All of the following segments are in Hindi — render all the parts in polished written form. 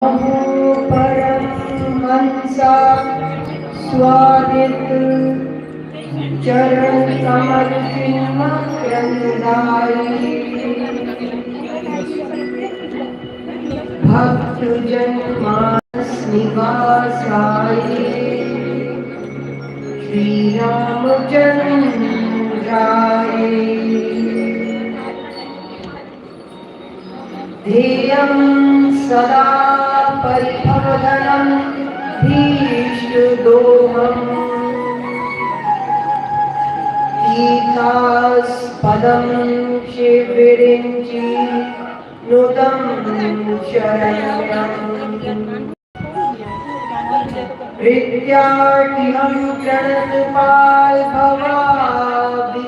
परम हंसा स्वादित चरण कमल चिन्ह क्रंदाई भक्त जन मानस निवासाई श्री रामचंद्राय ध्येयं सदा परिभवदनं भीष्टदोहम् गीतास्पदं शिविरिञ्चि नुदं शरण्यम् विद्यार्थिहं प्रणतपाल भवाब्धिबोधम्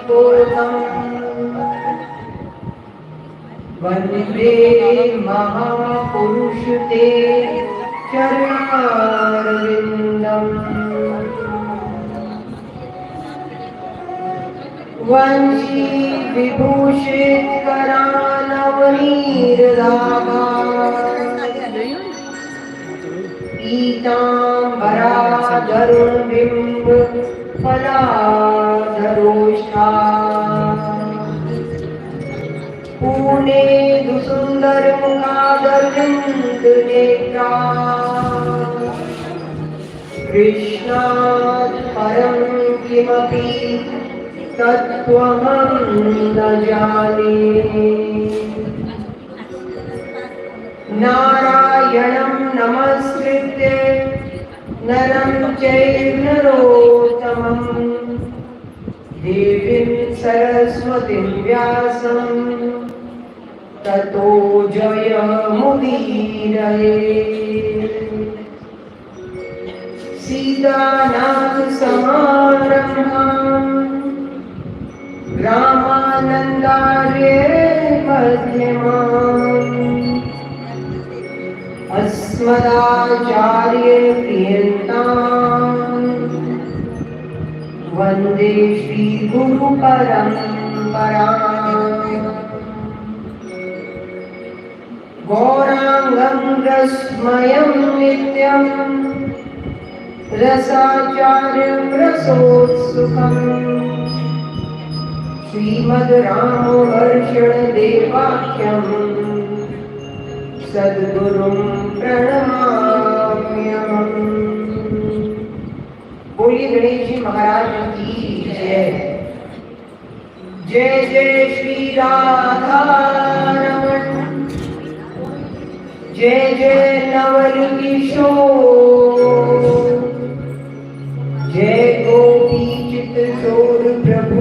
वन्दे महापुरुष ते चरणारविन्दम् वंशी विभूषित करानवनीरदाभा पीताम्बरा धरुणबिम्ब फलाधरोष्ठा पूर्णे दुसुंदर मुखादरविंद नेत्रा कृष्णात् परं किमपि तत्त्वमहं न जाने नारायणं नमस्कृत्य नरं चैव नरोत्तमम् देवीं सरस्वतीं व्यासं ततो जयमुदीरये सीतानाथसमारम्भाम् रामानन्दार्य मध्यमाम् अस्मदाचार्यपर्यन्ताम् वन्दे श्रीगुरुपरम्पराम् गौराङ्गं रसमयं नित्यं रसाचार्यं रसोत्सुकम् श्रीमद्रामवर्षणदेवाख्यम् सद्गुरुं प्रणमाम्यहम्। बोलिए गणेश जी महाराज की जय। जय जय श्री राधा रमण, जय जय नवल किशोर, जय गोपी चित चोर प्रभु,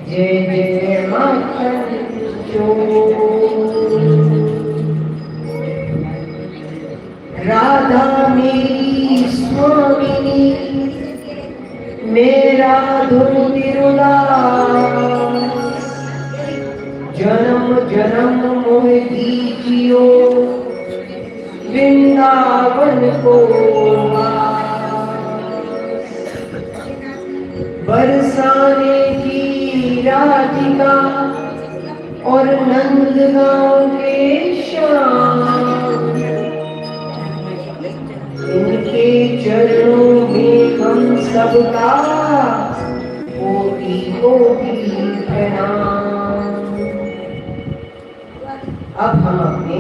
जय जय माखन चोर। राधा मेरी स्वामिनी, मेरा धुरदास, जन्म जन्म मोह दीजियो वृंदावन को बरसाने की राधिका और नंदगांव के श्याम, इनके चरणों में हम सबका कोटि कोटि प्रणाम। अब हम अपने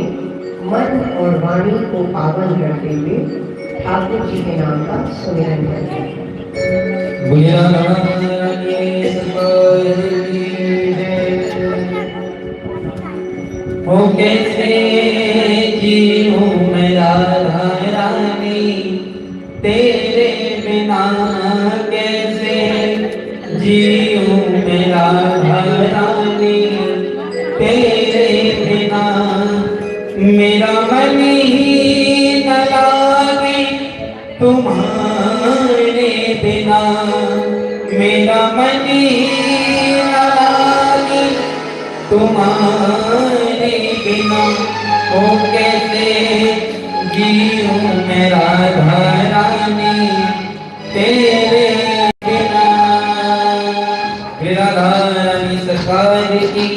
मन और वाणी को पावन करते हुए ठाकुर जी के नाम का सुमिरन करते हैं। हो कैसे जीऊं मैं राधा रानी, तेरे बिना कैसे जीऊं मैं राधा रानी, तेरे बिना मेरा मन ही न लागे, तुम्हारे बिना मेरा मन ही न लागे, तुम्हारे बिना हो कैसे जीऊं मैं राधा रानी, तेरे बिना। राधा रानी सरकार की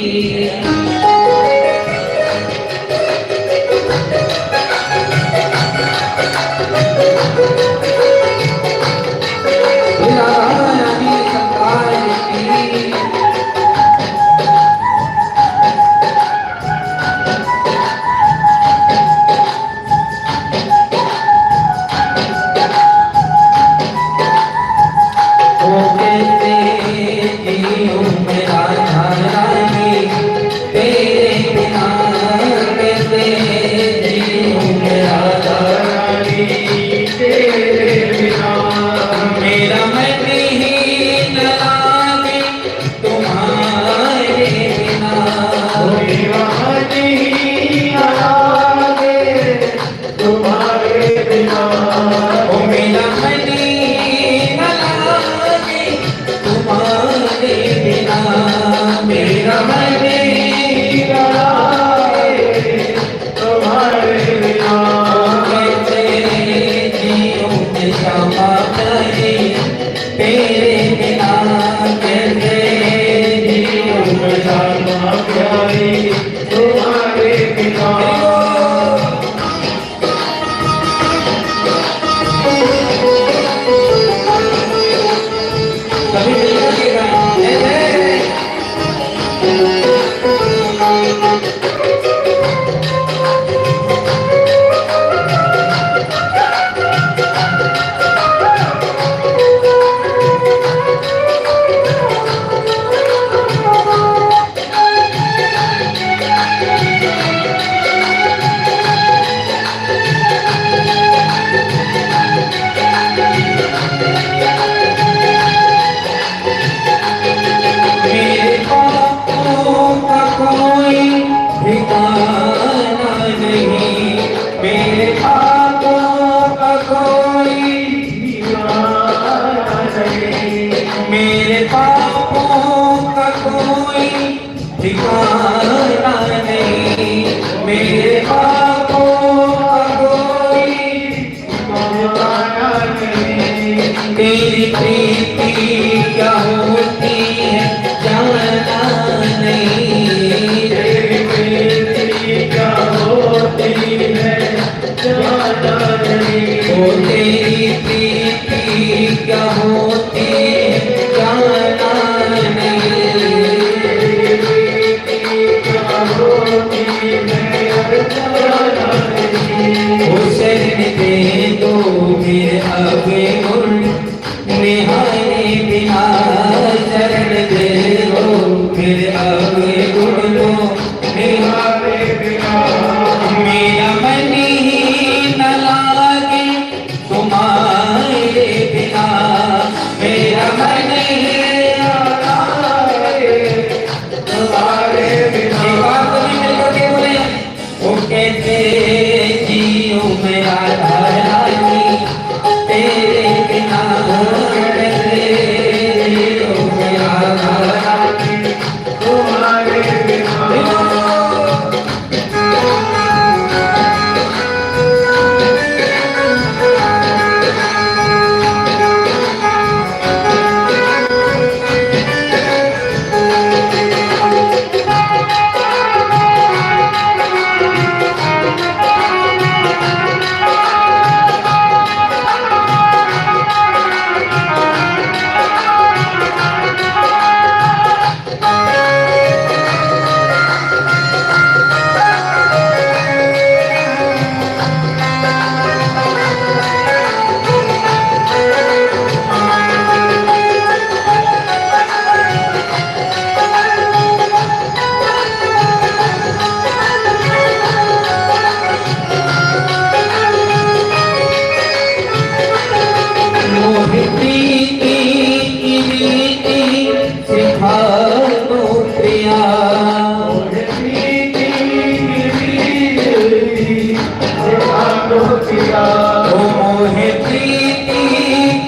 पिया ओ मोहे प्रीति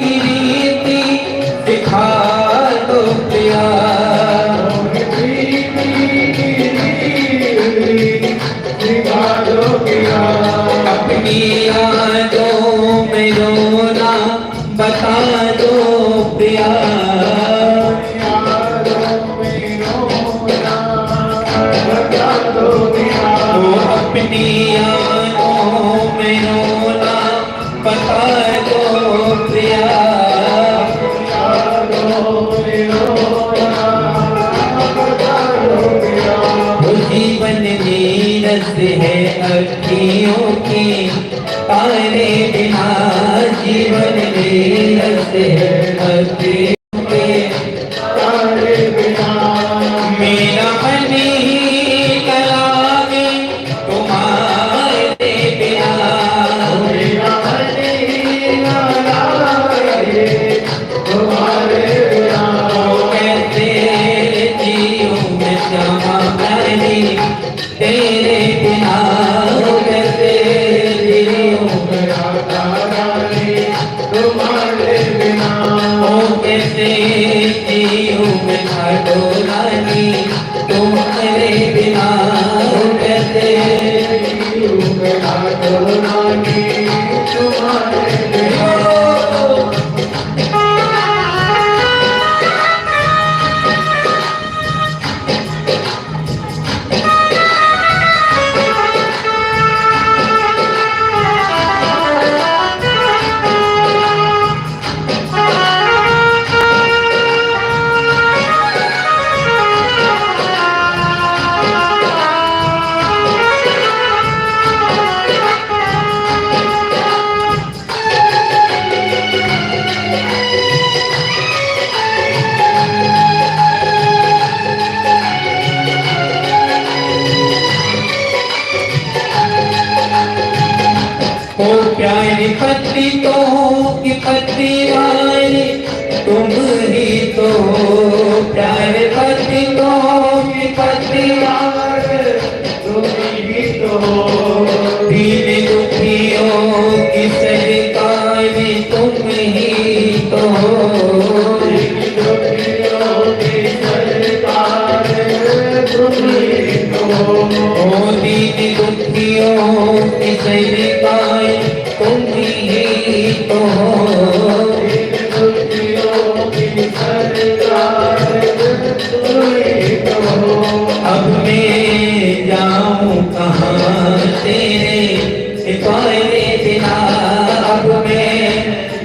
की रीति सिखा दो प्रिया मोहे प्रीति की रीति सिखा दो पिया अपनी यादों में रोना बता दो प्रिया यादों में रोना बता दो पिया ओ अपनी यादों में रोना बता दो प्रिया यादों में रोना बता दो पिया वो जीवन नीरस है अखियों की तारे बिना जीवन नीरस है अखियों के तारे बिना मेरा मन ही कलावे तुम्हारे बिना मेरा मन ही ना लागे तुम्हारे बिना कैसे जीऊं मैं श्यामा प्यारी तेरे बिना कैसे जीऊं मेरा तारे तुम्हारे बिना ओ कैसे जीऊं मैं खाटो रानी तुम्हारे बिना कैसे मेरा रानी तुम्हारे बिना ओ प्यारी पत्नी तो की पत्नी वाली तुम ही तो प्यारे पत्नी तो की पत्नी वाली तुम ही तो दीन दुखियों की सरकारी तुम ही तो दुखियों की सरकार तुम ही तो ओ दीन दुखियों की सरकारी तुम ही तो दुखियों की सरकार तुम ही तो अब मैं जाऊं कहाँ तेरे तुम्हारे बिना अब मैं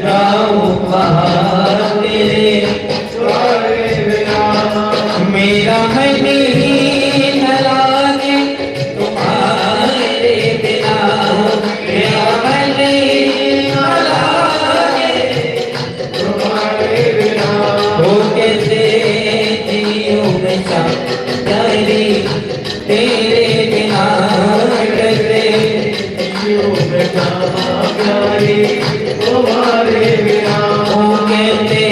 जाऊं कहाँ तेरे तुम्हारे बिना मेरा मन ही न लागे तुम्हारे बिना मेरा मन ही न लागे तुम्हारे बिना वो कैसे जियूं मैं प्यारी तेरे बिना कैसे जीव में प्यारी तुम्हारे बिना वो कहते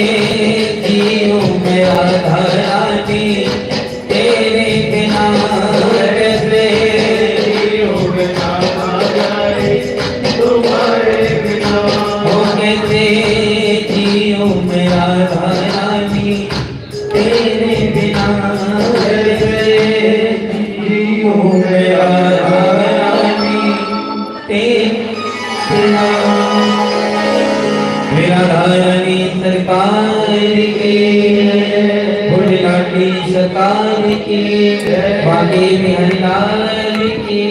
जियूं मैं राधा रानी तेरे बिना कैसे जीव में प्यारी तुम्हारे बिना वो कहते जियूं मैं राधा रानी तेरे बिना कैसे जियूं मैं राधा रानी तेरे बिना मेरा रानी सरकार की बुढ़ी लाठी सरकार की बाकी बिहारी लाल की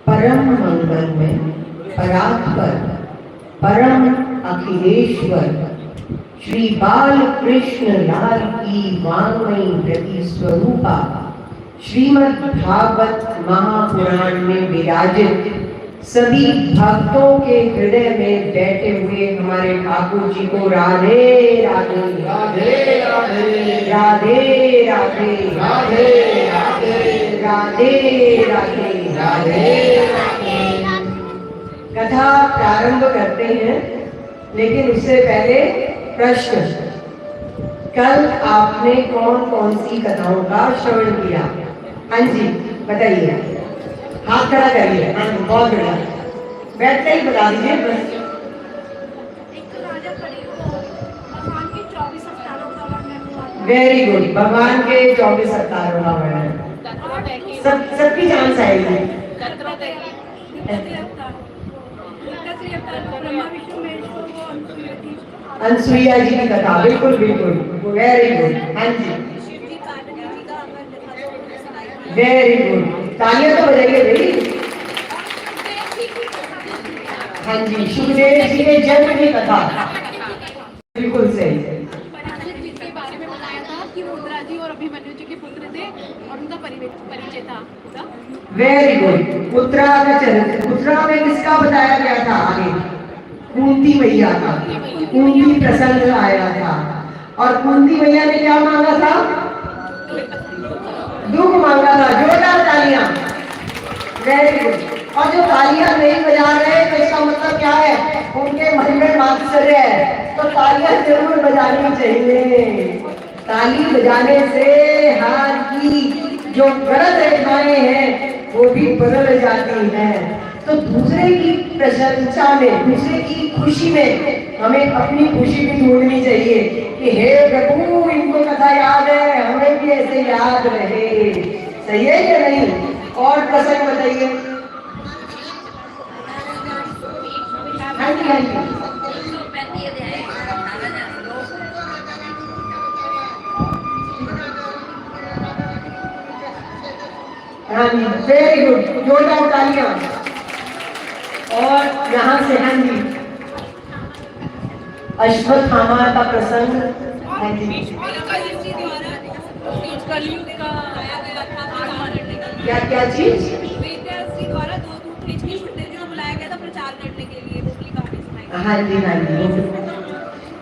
परम मंगल में परात्पर परम अखिलेश्वर श्री बाल कृष्ण लाल की वांगमयी प्रति स्वरूपा श्रीमद् भागवत महापुराण में विराजित सभी भक्तों के हृदय में बैठे हुए हमारे ठाकुर जी को राधे राधे राधे राधे राधे राधे राधे राधे राधे राधे राधे कथा प्रारंभ करते हैं, लेकिन उससे पहले प्रश्न। कल आपने कौन कौन सी कथाओं का श्रवण किया? हाँ जी बताइए, हाथ खड़ा करिए। हाँ जी बहुत बढ़िया, बैठ कर ही बता दीजिए बस। वेरी गुड, भगवान के 24 अवतारों का वर्णन। सबकी जान आएगी। अनसुईया जी की कथा, बिल्कुल बिल्कुल, वेरी गुड। हाँ जी वेरी गुड, तालियां तो बजाइए भाई। हाँ जी, सुखदेव जी के जन्म की कथा, बिल्कुल सही। के बारे में बताया था कि वो रुद्रा जी और अभिमन्यु जी के पुत्र थे और उनका परिचय था। वेरी गुड, उत्तरा का चरित्र, उत्तरा में किसका बताया गया था? आगे कुंती मैया का, कुंती प्रसंग आया था। और कुंती मैया ने क्या मांगा था? दुख मांगा था। जोरदार तालियां। Very good. और जो तालियां नहीं बजा रहे तो इसका मतलब क्या है? उनके मन में मात्सर्य है, तो तालियां जरूर बजानी चाहिए। ताली बजाने से हाथ की जो गलत रेखाएं हैं वो भी बदल जाती हैं। तो दूसरे की प्रशंसा में, दूसरे की खुशी में हमें अपनी खुशी भी ढूंढनी चाहिए कि हे प्रभु इनको कथा याद है, हमें भी ऐसे याद रहे। सही है या नहीं? और प्रसंग बताइए। हाँ जी हाँ जी हाँ जी वेरी गुड, जोरदार तालियां। और यहाँ से हाँ जी अश्वत्थामा का प्रसंग। हाँ जी क्या क्या चीज? द्वारा दो दूत को बुलाया गया था प्रचार करने के लिए, पिछली कहानी सुनाई। हाँ जी हाँ जी,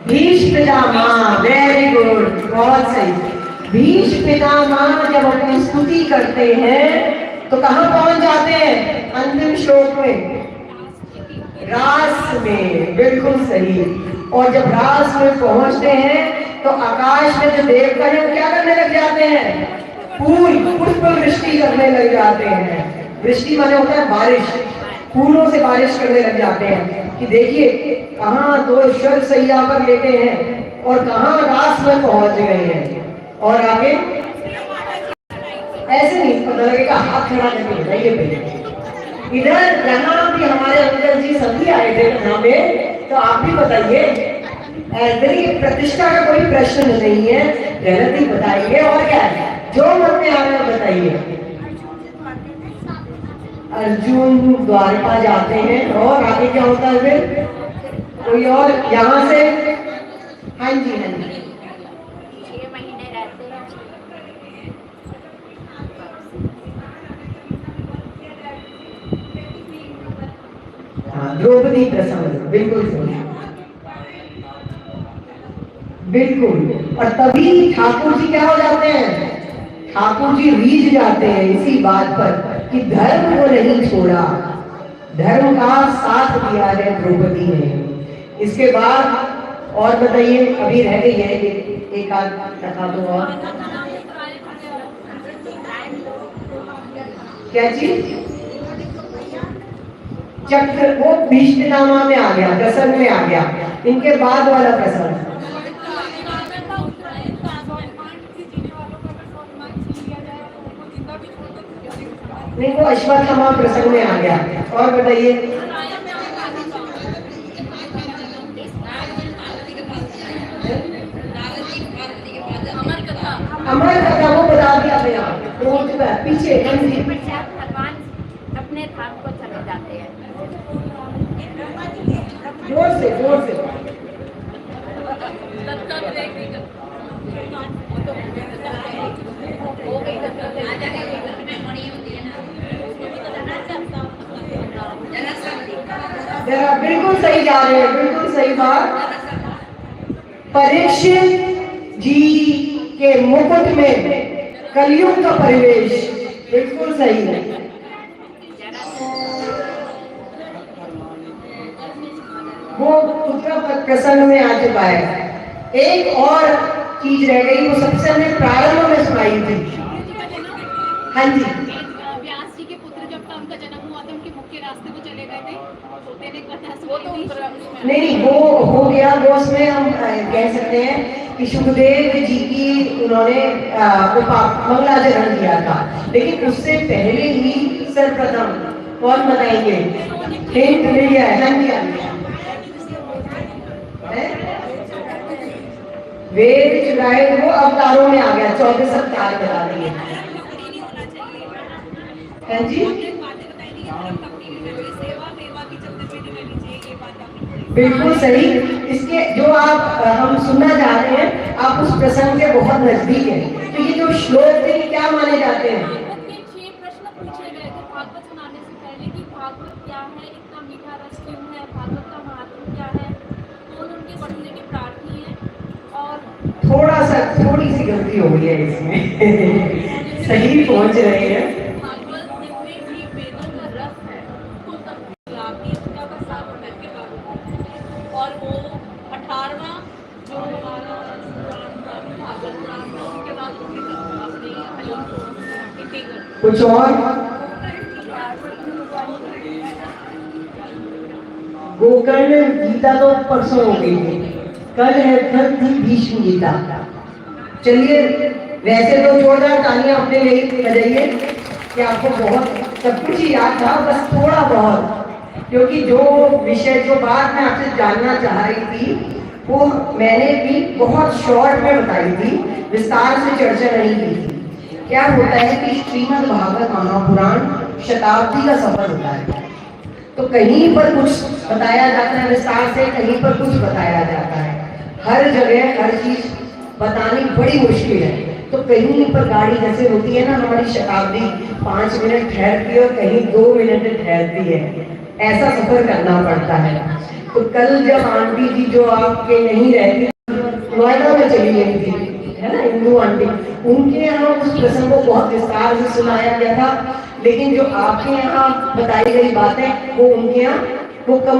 भीष्म पितामह, वेरी गुड, बहुत सही। भीष्म पितामह जब अपनी स्तुति करते हैं तो कहाँ पहुंच जाते हैं? अंतिम श्लोक में, रास में, बिल्कुल सही। और जब रास में पहुंचते हैं तो आकाश में जो देवता है वो क्या करने लग जाते हैं? फूल पुष्प वृष्टि करने लग जाते हैं। वृष्टि माने होता है बारिश, फूलों से बारिश करने लग जाते हैं कि देखिए कहाँ तो स्वर्ग सैया पर लेटे हैं और कहाँ रास में पहुंच गए हैं। और आगे ऐसे नहीं पता लगेगा, हाथ खड़ा करके बताइए पहले। इधर यहाँ भी हमारे अंकल जी सभी आए थे यहाँ पे, तो आप भी बताइए। ऐसे प्रतिष्ठा का कोई प्रश्न नहीं है, गलत ही बताइए। और क्या है जो मन में आ रहा है बताइए। अर्जुन द्वारका जाते हैं और आगे क्या होता है फिर? कोई और यहाँ से? हाँ जी हाँ जी 6 महीने रहते हैं। हाँ द्रौपदी प्रसंग, बिल्कुल सही, बिल्कुल। और तभी ठाकुर जी क्या हो जाते हैं? ठाकुर जी रीझ जाते हैं इसी बात पर कि धर्म को नहीं छोड़ा, धर्म का साथ दिया है द्रौपदी ने। इसके बाद और बताइए, अभी रह गई है एक आध कथा तो और। क्या चीज? चक्र, वो भीष्म पितामह में आ गया, प्रसंग में आ गया। इनके बाद वाला प्रसंग नहीं, वो अश्वत्थामा प्रसंग में आ गया। और बताइए। अमर कथा वो बता दिया भैया, पीछे भगवान अपने धाम को चले जाते हैं। जोर से जोर से। जरा बिल्कुल सही जा रहे हैं, बिल्कुल सही बात। परीक्षित जी के मुकुट में कलयुग का परिवेश, बिल्कुल सही है। वो उत्तरापद प्रसंग में आ चुका है। एक और चीज रह गई, वो सबसे हमने प्रारंभ में सुनाई थी। हाँ जी, व्यास जी के पुत्र जब का उनका जन्म हुआ था, उनके मुख्य रास्ते को चले गए थे, तोते ने कथा सुनाई थी। नहीं वो हो गया, वो उसमें हम कह सकते हैं कि सुखदेव जी की उन्होंने मंगलाचरण किया था, लेकिन उससे पहले ही सर्वप्रथम कौन बताएंगे? हिंट लिया है। हाँ जी, हाँ जी। वेद चुराए वो अवतारों में आ गया, 24 अवतार बता दिए। हाँ जी, बिल्कुल सही। इसके जो आप हम सुनना चाहते हैं, आप उस प्रसंग के बहुत नजदीक हैं। तो ये जो श्लोक थे क्या माने जाते हैं? प्रश्न पूछे गए थे भागवत सुनाने से पहले कि भागवत क्या है, इतना मीठा रस क्यों है, भागवत का महत्व क्या है, कौन उनके पढ़ने के प्रार्थी है। और थोड़ी सी गलती हो गई है इसमें सही पहुंच रहे हैं। भागवत में भी वेदों का रस है, उसको सब लाती उसका का साथ बैठ के भागवत, और वो 18वां जो हमारा भागवत पुराण था, उसके बाद अपने कुछ और गोकर्ण गीता तो परसों हो गई थी, कल थी भीष्म गीता। चलिए, वैसे तो जोरदार तालियां अपने लिए बजाइए कि आपको बहुत सब कुछ ही याद था, बस थोड़ा बहुत, क्योंकि जो विषय जो बात मैं आपसे जानना चाह रही थी वो मैंने भी बहुत शॉर्ट में बताई थी, विस्तार से चर्चा नहीं की थी। क्या होता है कि श्रीमद् भागवत महापुराण शताब्दी का सफर होता है, तो कहीं पर कुछ बताया जाता है विस्तार से, कहीं पर कुछ बताया जाता है। हर जगह हर चीज बतानी बड़ी मुश्किल है। तो कहीं पर गाड़ी जैसे होती है ना, हमारी शताब्दी 5 मिनट ठहरती है और कहीं 2 मिनट ठहरती है, ऐसा सफर करना पड़ता है। तो कल जब आंटी जी जो आपके नहीं रहती, नोएडा में चली गई थी, है ना, हिंदू आंटी, उनके यहाँ उस प्रसंग को बहुत विस्तार से सुनाया गया था, लेकिन जो आपके यहाँ बताई गई बातें वो उनके यहाँ वो कम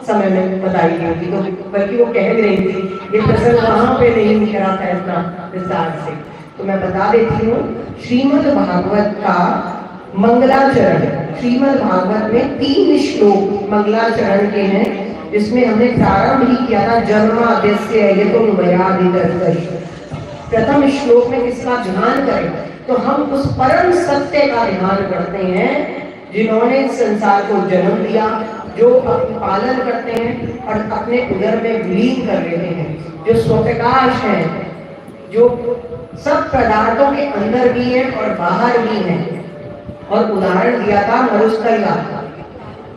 समय में बताई गई थी। तो बल्कि वो कह भी रही थी ये प्रसंग वहां पे नहीं निकला था इतना विस्तार से। तो मैं बता देती हूँ, श्रीमद् भागवत का मंगलाचरण, श्रीमद् भागवत में 3 श्लोक मंगलाचरण के हैं, जिसमें हमने प्रारंभ ही किया था जन्माद्यस्य यतोन्मयादितरतश्च। प्रथम श्लोक में किसका ध्यान करें? तो हम उस परम सत्य का ध्यान करते हैं जिन्होंने संसार को जन्म दिया, जो पालन करते हैं और अपने उदर में विलीन कर रहे हैं, जो स्वप्रकाश है, जो सब पदार्थों के अंदर भी है और बाहर भी है। और उदाहरण दिया था मरुस्थल का,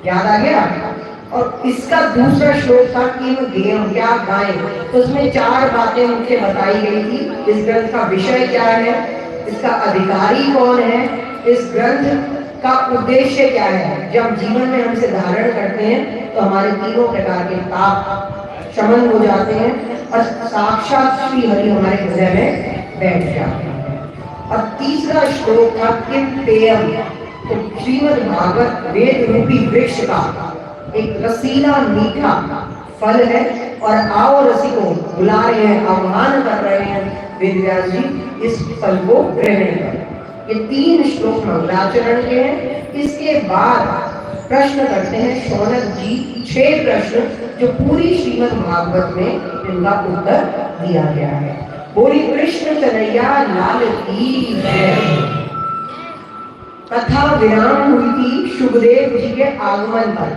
याद आ गया? और इसका दूसरा श्लोक था कि गेम क्या गाएं, तो उसमें 4 बातें मुख्य बताई गई थी। इस ग्रंथ का विषय क्या है, इसका अधिकारी कौन है, इस ग्रंथ का उद्देश्य क्या है। जब जीवन में हमसे धारण करते हैं तो हमारे 3 प्रकार के ताप शमन हो जाते हैं और साक्षात श्री हरि हमारे हृदय में बैठ जाते हैं। और तीसरा श्लोक था किम पेयम, तो श्रीमद् भागवत वेद रूपी वृक्ष का एक रसीला मीठा फल है, और आओ रसिकों बुला रहे हैं, आह्वान कर रहे हैं वेदव्यास जी इस फल को ग्रहण करें। ये 3 श्लोक मंगलाचरण के हैं। इसके बाद प्रश्न करते हैं शौनक जी, 6 प्रश्न जो पूरी श्रीमद् भागवत में इनका उत्तर दिया गया है। बोली कृष्ण कन्हैया लाल की जय। कथा विराम हुई थी सुखदेव जी के आगमन पर।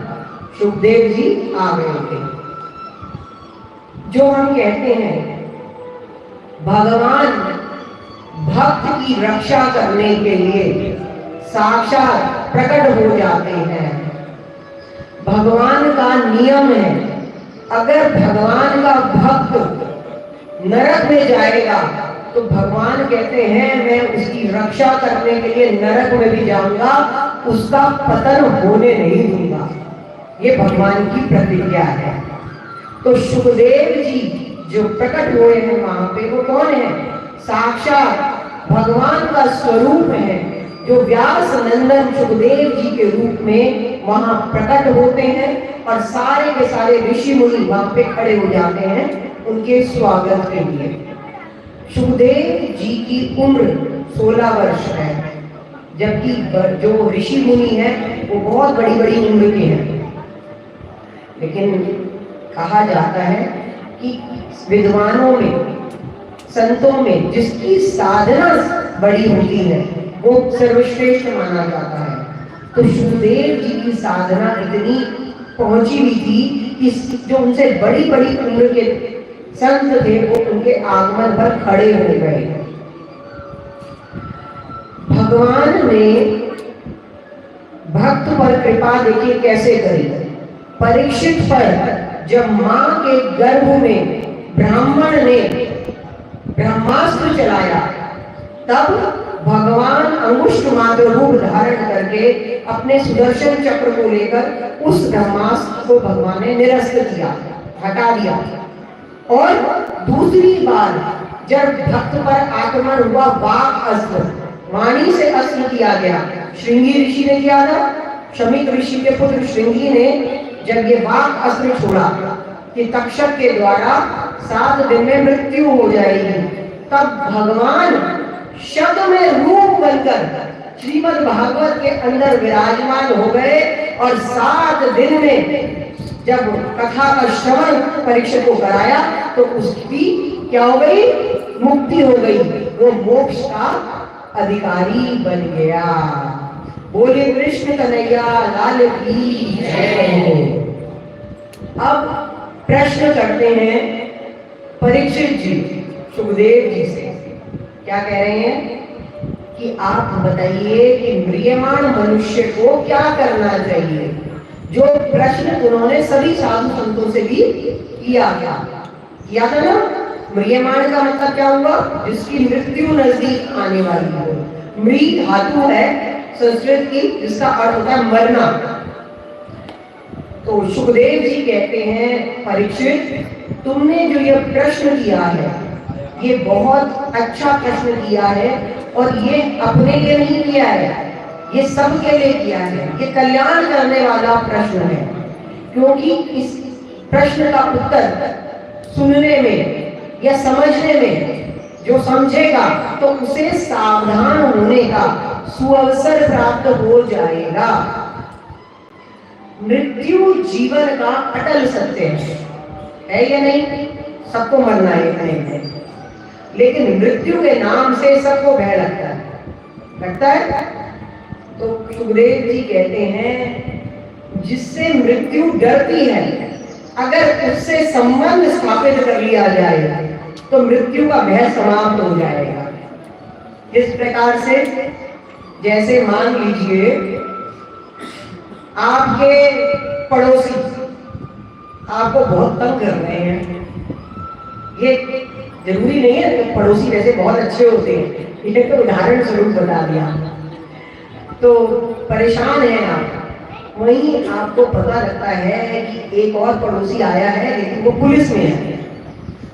सुखदेव जी आ गए थे। जो हम कहते हैं भगवान भक्त की रक्षा करने के लिए साक्षात प्रकट हो जाते हैं। भगवान का नियम है, अगर भगवान का भक्त नरक में जाएगा तो भगवान कहते हैं मैं उसकी रक्षा करने के लिए नरक में भी जाऊंगा, उसका पतन होने नहीं दूंगा। ये भगवान की प्रतिज्ञा है। तो सुखदेव जी जो प्रकट हुए हैं वहां पे, वो कौन है? साक्षात भगवान का स्वरूप है, जो व्यास नंदन सुखदेव जी के रूप में वहां प्रकट होते हैं और सारे के सारे ऋषि मुनि वहां पे खड़े हो जाते हैं उनके स्वागत के लिए। सुखदेव जी की उम्र 16 वर्ष है, जबकि जो ऋषि मुनि है वो बहुत बड़ी बड़ी उम्र के हैं। लेकिन कहा जाता है कि विद्वानों में, संतों में जिसकी साधना बड़ी होती है वो सर्वश्रेष्ठ माना जाता है। तो सुखदेव जी की साधना इतनी पहुंची हुई थी कि जो उनसे बड़ी बड़ी उम्र के संत थे वो उनके आगमन पर खड़े हो गए। भगवान ने भक्त पर कृपा देखिए कैसे करी। परीक्षित पर जब मां के गर्भ में ब्राह्मण ने ब्रह्मास्त्र चलाया, तब भगवान अंगुष्ठ मात्र रूप धारण करके अपने सुदर्शन चक्र को लेकर उस ब्रह्मास्त्र को भगवान ने निरस्त किया, हटा दिया। और दूसरी बार जब भक्त पर आक्रमण हुआ, वाक अस्त्र, वाणी से अस्त्र किया गया, श्रृंगी ऋषि ने किया था। शमिक ऋषि के पुत्र श्रृंगी ने जब ये वाक अस्त्र छोड़ा कि तक्षक के द्वारा 7 दिन में मृत्यु हो जाएगी, तब भगवान शब्द में रूप बनकर श्रीमद् भागवत के अंदर विराजमान हो गए और 7 दिन में जब कथा का श्रवण परीक्षित को कराया तो उसकी क्या हो गई, मुक्ति हो गई, वो मोक्ष का अधिकारी बन गया। बोले कृष्ण कन्हैया लाल की जय। अब प्रश्न करते हैं परीक्षित जी सुखदेव जी से, क्या कह रहे हैं कि आप बताइए कि म्रियमाण मनुष्य को क्या करना चाहिए। जो प्रश्न उन्होंने सभी साधु संतों से भी किया था ना। म्रियमाण का मतलब क्या हुआ, जिसकी मृत्यु नजदीक आने वाली हो। मृ धातु है संस्कृत की, जिसका अर्थ होता है मरना। तो सुखदेव जी कहते हैं परीक्षित, तुमने जो ये प्रश्न किया है ये बहुत अच्छा प्रश्न किया है, और ये अपने लिए नहीं किया है, ये सबके लिए किया है। ये कल्याण करने वाला प्रश्न है, क्योंकि इस प्रश्न का उत्तर सुनने में या समझने में जो समझेगा तो उसे सावधान होने का सुअवसर प्राप्त हो जाएगा। मृत्यु जीवन का अटल सत्य है या नहीं? सबको मरना है, लेकिन मृत्यु के नाम से सबको भय लगता है। तो सुखदेव जी कहते हैं जिससे मृत्यु डरती है, अगर उससे संबंध स्थापित कर लिया जाए तो मृत्यु का भय समाप्त हो जाएगा। इस प्रकार से जैसे मान लीजिए आपके पड़ोसी आपको बहुत तंग कर रहे हैं। ये जरूरी नहीं है कि पड़ोसी वैसे बहुत अच्छे होते हैं, ये तो उदाहरण स्वरूप बता दिया। तो परेशान है आप, वहीं आपको पता लगता है कि एक और पड़ोसी आया है लेकिन वो पुलिस में है,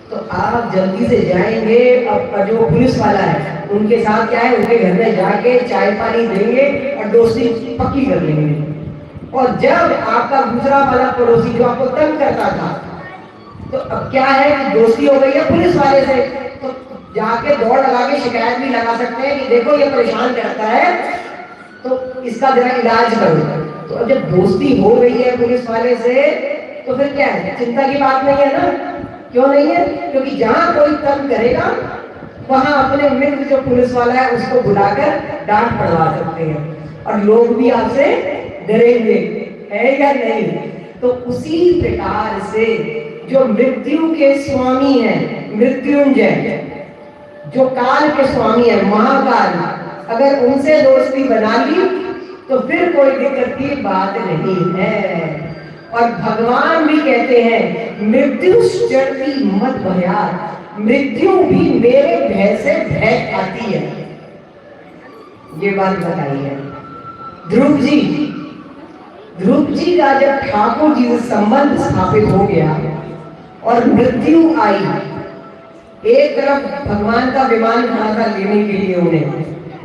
तो आप जल्दी से जाएंगे। अब जो पुलिस वाला है उनके साथ क्या है, उनके घर में जाके चाय पानी देंगे और दोस्ती पक्की कर लेंगे। और जब आपका दूसरा वाला पड़ोसी जो आपको तंग करता था, तो अब क्या है कि दोस्ती हो गई है पुलिस वाले से, तो जाके दौड़ लगा के शिकायत भी लगा सकते हैं कि देखो ये परेशान करता है, तो इसका जरा इलाज करो। तो जब दोस्ती हो गई है पुलिस वाले से, तो फिर क्या है, चिंता की बात नहीं है ना। क्यों नहीं है? क्योंकि जहां कोई तंग करेगा वहां अपने मित्र जो पुलिस वाला है उसको बुलाकर डांट पड़वा सकते हैं, और लोग भी आपसे डरेंगे, है या नहीं? तो उसी प्रकार से जो मृत्यु के स्वामी हैं, मृत्युंजय, जो काल के स्वामी है, महाकाल, अगर उनसे दोस्ती बना ली तो फिर कोई दिक्कत की बात नहीं है। और भगवान भी कहते हैं मृत्यु चढ़ती मत भया, मृत्यु भी मेरे भय से भय खाती है। ये बात बताई है ध्रुव जी का जब ठाकुर जी से संबंध स्थापित हो गया और मृत्यु आई, एक तरफ भगवान का विमान खड़ा था लेने के लिए उन्हें,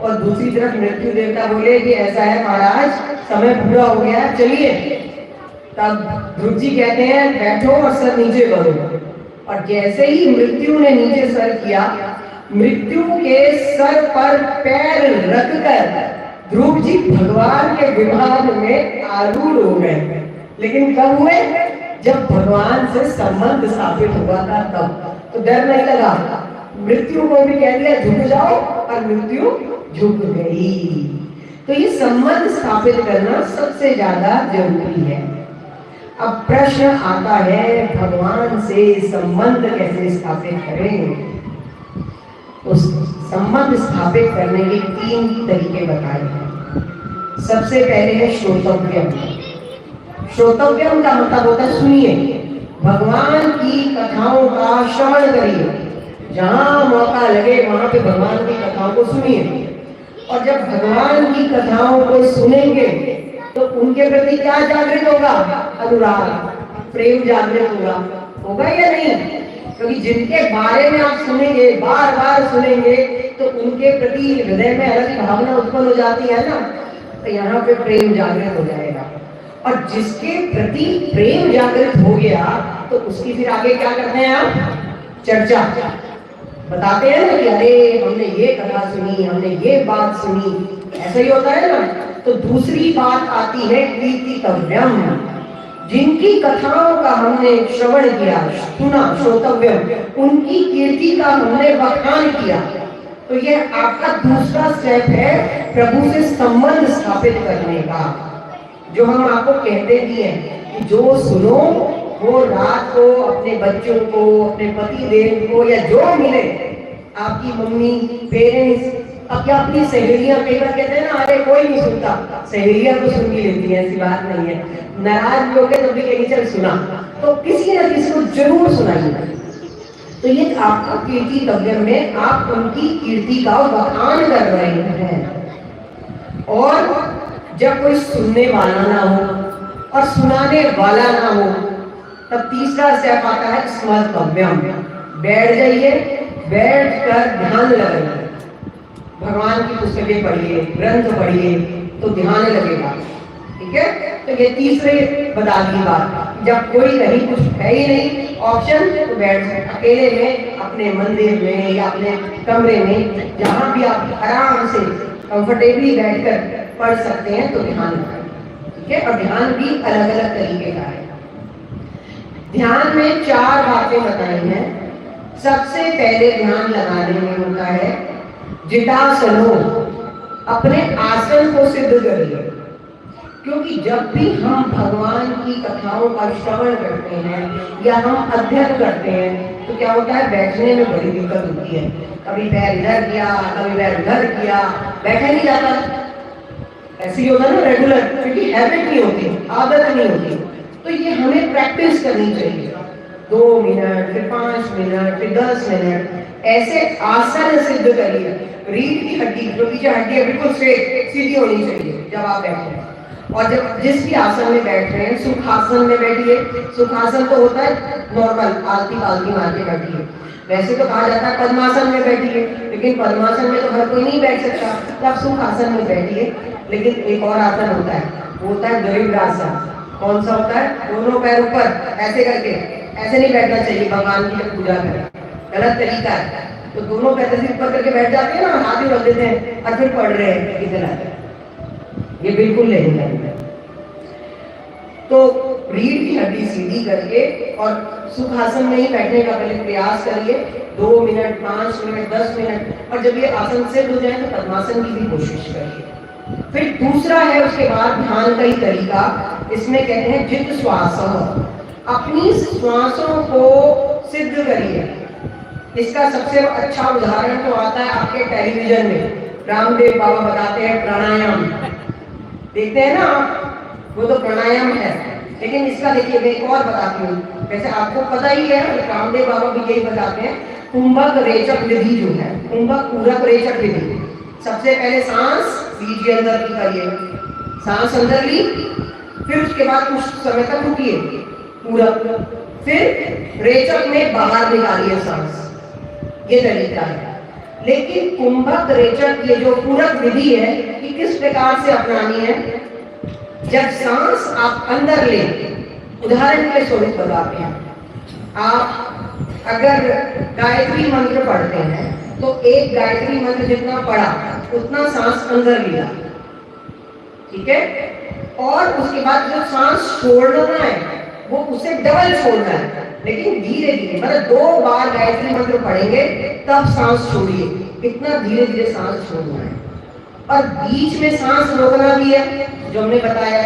और दूसरी तरफ मृत्यु देवता बोले कि ऐसा है महाराज, समय पूरा हो गया, चलिए। तब ध्रुव जी कहते हैं बैठो और सर नीचे करो। और जैसे ही मृत्यु ने नीचे सर किया मृत्यु के सर पर पैर रखकर ध्रुव जी भगवान के विवाह में आरूढ़ हो गए। लेकिन कब हुए? जब भगवान से संबंध स्थापित हुआ था तब। तो डर नहीं लगा, मृत्यु को भी कह दिया झुक जाओ और मृत्यु झुक गई। तो ये संबंध स्थापित करना सबसे ज्यादा जरूरी है। अब प्रश्न आता है भगवान से संबंध कैसे स्थापित करें? तो संबंध स्थापित करने के 3 तरीके बताए हैं। सबसे पहले है श्रोतव्यम। श्रोतव्यम का मतलब होता है सुनिए, भगवान की कथाओं का श्रवण करिए। जहां मौका लगे वहां पे भगवान की कथाओं को सुनिए। और जब भगवान की कथाओं को सुनेंगे तो उनके प्रति क्या जागृत होगा? अनुराग, प्रेम जागृत होगा या नहीं? क्योंकि जिनके बारे में आप सुनेंगे, बार बार सुनेंगे, तो उनके प्रति हृदय में अलग भावना उत्पन्न हो जाती है ना, तो यहाँ पे प्रेम जागृत हो जाएगा। और जिसके प्रति प्रेम जागृत हो गया तो उसकी फिर आगे क्या करते हैं आप? चर्चा बताते हैं ना कि अरे हमने ये कथा सुनी, हमने ये बात सुनी, ऐसा ही होता है ना। तो दूसरी बात आती है कीर्तितव्यम। जिनकी कथाओं का हमने श्रवण किया, सुना, श्रोतव्यम, उनकी कीर्ति का हमने बखान किया। तो ये आपका दूसरा स्टेप है प्रभु से संबंध स्थापित करने का। जो हम आपको कहते भी हैं कि जो सुनो वो रात को अपने बच्चों को, अपने पति देव को या जो मिले, आपकी मम्मी, पेरेंट्स, अब क्या अपनी सहेलियां, कई बार कहते हैं ना अरे कोई नहीं सुनता, सहेलियां तो सुन ही लेती हैं, ऐसी बात नहीं है। नाराज लोग तो भी कहेंगे चल सुना, तो किसी न किसी को जरूर सुनाइए। तो ये आपका कीर्तितव्यम में आप उनकी कीर्ति का बखान कर रहे हैं। और जब कोई सुनने वाला ना हो और सुनाने वाला ना हो, तब तीसरा स्टेप आता है स्मर्तव्यम। बैठ जाइए, बैठ कर ध्यान लगाइए, भगवान की पुस्तकें पढ़िए, ग्रंथ पढ़िए, तो ध्यान लगेगा। ठीक है, तो ये तीसरे बता दी बात। जब कोई कहीं कुछ है ही नहीं ऑप्शन, तो बैठ जाए अकेले में अपने मंदिर में या अपने कमरे में, जहां भी आप आराम से कंफर्टेबली बैठकर पढ़ सकते हैं, तो ध्यान लगाएं। ठीक है, और ध्यान भी अलग अलग तरीके का है। ध्यान में 4 बातें बताई हैं। सबसे पहले ध्यान लगाने में होता है जितासनो, अपने आसन को सिद्ध करिए। क्योंकि जब भी हम भगवान की कथाओं का श्रवण करते हैं या हम अध्ययन करते हैं, तो क्या होता है, बैठने में बड़ी दिक्कत होती है। कभी पैर इधर किया, कभी पैर उधर किया, बैठा नहीं जाता। ऐसे ही होता है ना रेगुलर, क्योंकि हैबिट नहीं होती, आदत नहीं होती। तो ये हमें प्रैक्टिस करनी चाहिए। 2 मिनट, फिर 5 मिनट, फिर 10 मिनट ऐसे आसन सिद्ध करिए। रीढ़ की हड्डी, जो पीछे हड्डी है, बिल्कुल स्ट्रेट सीधी होनी चाहिए जब आप बैठे हैं। और जब जिस भी आसन में बैठ रहे हैं, सुखासन में बैठिए। सुखासन तो होता है नॉर्मल आलती पालती मार के बैठिए। वैसे तो कहा जाता है पद्मासन में बैठिए, लेकिन पद्मासन में तो हर कोई नहीं बैठ सकता, तो आप सुखासन में बैठिए। लेकिन एक और आसन होता है, वो होता है गरीब्रासन। कौन सा होता है? दोनों पैर ऊपर ऐसे करके, ऐसे नहीं बैठना चाहिए भगवान की जब पूजा करें, गलत तरीका है। तो दोनों पैर ऐसे ऊपर करके बैठ जाते हैं ना, हाथ भी रख देते हैं और फिर पढ़ रहे हैं इधर, ये बिल्कुल नहीं करना। तो रीढ़ की हड्डी सीधी करके और सुखासन में ही बैठने का पहले प्रयास करिए। 2 मिनट, 5 मिनट, 10 मिनट, और जब ये आसन सिद्ध हो जाए तो पद्मासन की भी कोशिश करिए। फिर दूसरा है उसके बाद ध्यान का ही तरीका, इसमें कहते हैं जित श्वासों, अपनी श्वासों को सिद्ध करिए। इसका सबसे अच्छा उदाहरण तो आता है आपके टेलीविजन में, रामदेव बाबा बताते हैं प्राणायाम, देखते हैं ना आप, वो तो प्राणायाम है। लेकिन इसका देखिए मैं एक और बताती हूँ, वैसे आपको पता ही है, रामदेव बाबा भी यही बताते हैं, कुंभक रेचक विधि जो है, कुंभक पूरक रेचक विधि। सबसे पहले सांस लीजिए, अंदर की करिए, सांस अंदर ली, फिर उसके बाद कुछ समय तक रुकिए पूरक, फिर रेचक में बाहर निकालिए सांस, ये तरीका है। लेकिन कुंभक रेचक ये जो पूरक विधि है, ये किस प्रकार से अपनानी है? जब सांस आप अंदर ले, उदाहरण के स्वरूप बताते हैं, आप अगर गायत्री मंत्र पढ़ते हैं तो एक गायत्री मंत्र जितना पढ़ा उतना सांस अंदर लिया, ठीक है, और उसके बाद जो सांस छोड़ना है वो उसे डबल छोड़ना है, लेकिन धीरे धीरे, मतलब 2 बार गायत्री मंत्र पढ़ेंगे तब सांस छोड़िए, इतना धीरे धीरे सांस छोड़ना है। और बीच में सांस रोकना भी है, जो हमने बताया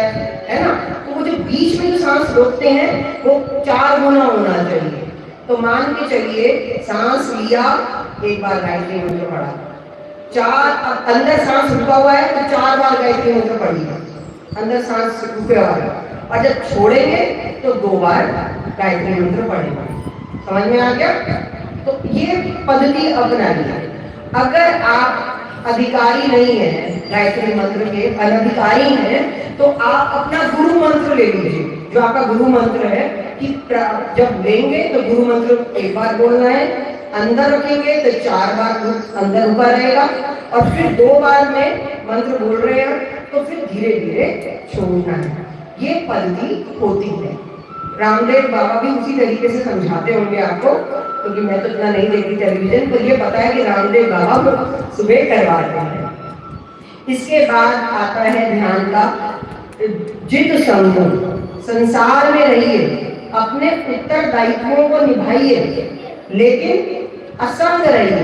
है ना। तो वो जो बीच में जो सांस रोकते हैं वो 4 गुना होना चाहिए। तो मान के चलिए सांस लिया, एक बार गायत्री मंत्र पढ़ा, 4 अंदर सांस रुका हुआ है तो 4 बार गायत्री मंत्र पढ़िए, अंदर सांस रुके हुआ है, और जब छोड़ेंगे तो 2 बार गायत्री मंत्र पढ़ेंगे। समझ में आ गया? तो ये पद्धति अपना लिया। अगर आप अधिकारी नहीं है गायत्री मंत्र के, अनधिकारी हैं, तो आप अपना गुरु मंत्र ले लीजिए, जो आपका गुरु मंत्र है, कि जब लेंगे तो गुरु मंत्र 1 बार बोलना है, अंदर रखेंगे तो 4 बार अंदर ऊपर रहेगा, और फिर 2 बार में मंत्र बोल रहे हैं तो फिर धीरे धीरे छोड़ना है। ये पद्धति होती है। रामदेव बाबा भी उसी तरीके से समझाते होंगे आपको, क्योंकि मैं तो इतना नहीं देखती टेलीविजन, पर ये पता है कि रामदेव बाबा सुबह करवाते हैं। इसके बाद आता है ध्यान का जित संगम। संसार में रहिए, अपने उत्तरदायित्वों को निभाइए, लेकिन असंग रहिए।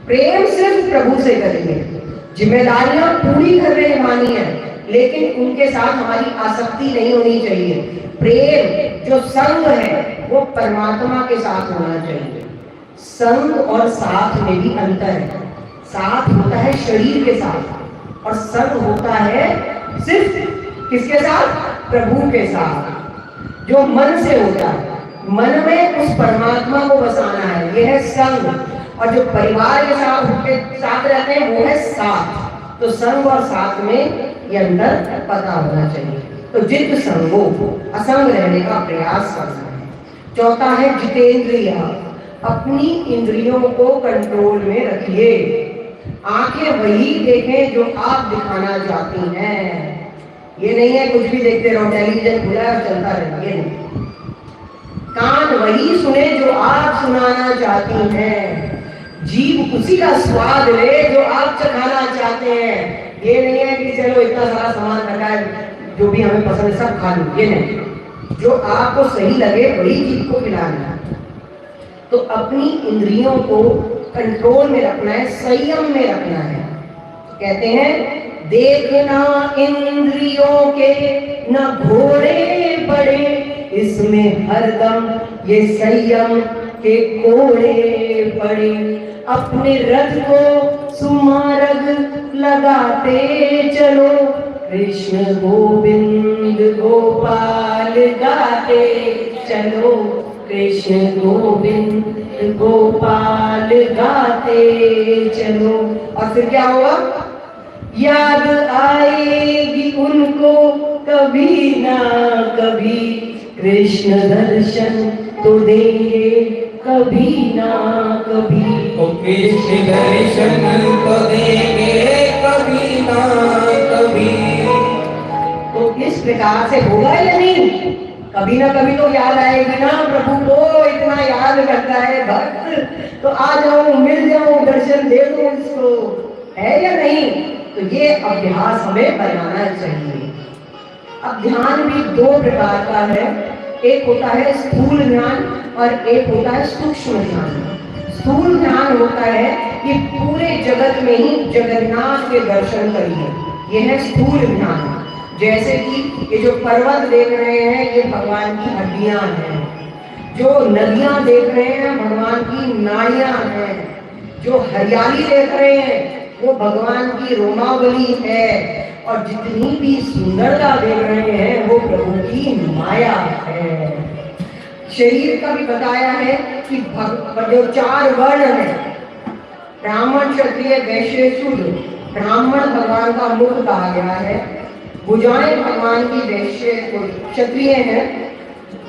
प्रेम सिर्फ प्रभु से करिए, जिम्मेदारियां पूरी करने मानी है, लेकिन उनके साथ हमारी आसक्ति नहीं होनी चाहिए। प्रेम जो संग है वो परमात्मा के साथ होना चाहिए। संग और साथ में भी अंतर है। साथ होता है शरीर के साथ, और संग होता है सिर्फ किसके साथ? प्रभु के साथ, जो मन से होता है। मन में उस परमात्मा को बसाना है, यह है संग। और जो परिवार के साथ रहते हैं वो है साथ। तो संग और साथ में ये अंदर पता होना चाहिए। तो जित संगो, असंग रहने का प्रयास करना है। चौथा है जितेंद्रिय, अपनी इंद्रियों को कंट्रोल में रखिए। आंखें वही देखें जो आप दिखाना चाहती हैं। ये नहीं है कुछ भी देखते रहो, टेलीविजन खुला है चलता रहे, ये नहीं। कान वही सुने जो आप सुनाना चाहती हैं। जीभ उसी का स्वाद ले जो आप चखाना चाहते हैं। ये नहीं है कि चलो इतना सारा सामान रखा है, जो भी हमें पसंद है सब खा लो, ये नहीं। जो आपको सही लगे वही जीभ को खिलाना। तो अपनी इंद्रियों को कंट्रोल में रखना है, संयम में रखना है। कहते हैं देखना इंद्रियों के न घोड़े बड़े, इसमें हरदम ये संयम के कोड़े पड़े। अपने रथ को सुमार्ग लगाते चलो, कृष्ण गोविंद गोपाल गाते चलो। कृष्ण गोविंद गोपाल गाते चलो। और फिर क्या होगा? याद आएगी उनको कभी ना कभी, कृष्ण दर्शन तो देंगे कभी ना कभी। ओ कृष्ण दर्शन तो देंगे कभी ना कभी। तो इस प्रकार से होगा या नहीं? कभी ना कभी तो याद आएगी ना प्रभु को। इतना याद करता है भक्त, तो आ जाओ, मिल जाओ, दर्शन दे दो इसको, है या नहीं? तो ये अभ्यास हमें बनाना चाहिए। अब ध्यान भी 2 प्रकार का है, एक होता है स्थूल ध्यान और एक होता है सूक्ष्म ध्यान। स्थूल ध्यान होता है कि पूरे जगत में ही जगन्नाथ के दर्शन करिए, यह है स्थूल ध्यान। जैसे कि ये जो पर्वत देख रहे हैं ये भगवान की हड्डियां हैं, जो नदियां देख रहे हैं भगवान की नाड़ियां हैं, जो हरियाली देख रहे हैं वो भगवान की रोमावली है, और जितनी भी सुंदरता देख रहे हैं वो प्रभु की माया है। शरीर का भी बताया है कि जो 4 वर्ण है, ब्राह्मण क्षत्रिय वैश्य शूद्र। ब्राह्मण भगवान का मुख कहा गया है, भुजाएं भगवान की वैश्य क्षत्रिय है,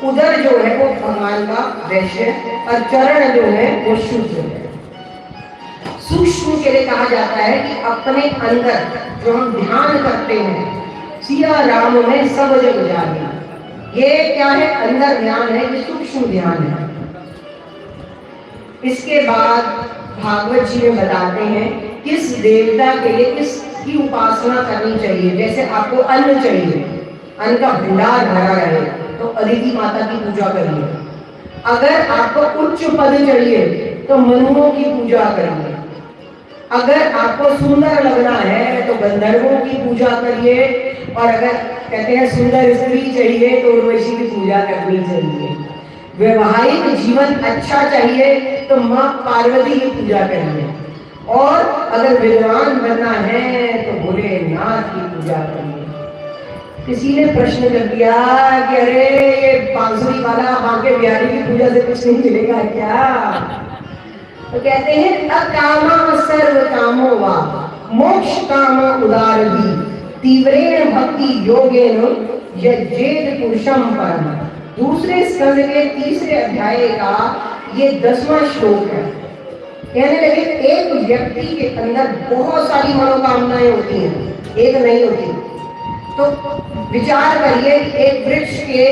उदर जो है वो भगवान का वैश्य, और चरण जो है वो शूद्र है। सूक्ष्म के लिए कहा जाता है कि अपने अंदर जो हम ध्यान करते हैं, सिया राम में सब जग जाने, ये क्या है? अंदर ध्यान है, ये सूक्ष्म ध्यान है। इसके बाद भागवत जी में बताते हैं किस देवता के लिए किसकी उपासना करनी चाहिए। जैसे आपको अन्न चाहिए, अन्न का भंडार भरा रहे तो अदिति माता की पूजा करिए। अगर आपको उच्च पद चाहिए तो मनुओं की पूजा करिए। अगर आपको सुंदर लगना है तो गंधर्वों की पूजा करिए। और अगर कहते हैं सुंदर स्त्री चाहिए तो उर्वशी की पूजा करनी चाहिए। वैवाहिक जीवन अच्छा चाहिए तो माँ पार्वती की पूजा करिए। और अगर विद्वान बनना है तो भोलेनाथ की पूजा करिए। किसी ने प्रश्न कर दिया कि अरे ये बांसुरी वाला बांके बिहारी की पूजा से कुछ नहीं मिलेगा क्या? तो कहते हैं अकामा सर्व कामो वा मोक्ष काम उदार भी तीव्रेण भक्ति योगेन यज्जेत पुरुषम परम। दूसरे स्कंद के तीसरे अध्याय का ये 10वां श्लोक है। कहने लगे एक व्यक्ति के अंदर बहुत सारी मनोकामनाएं होती हैं, एक नहीं होती। तो विचार करिए, एक वृक्ष के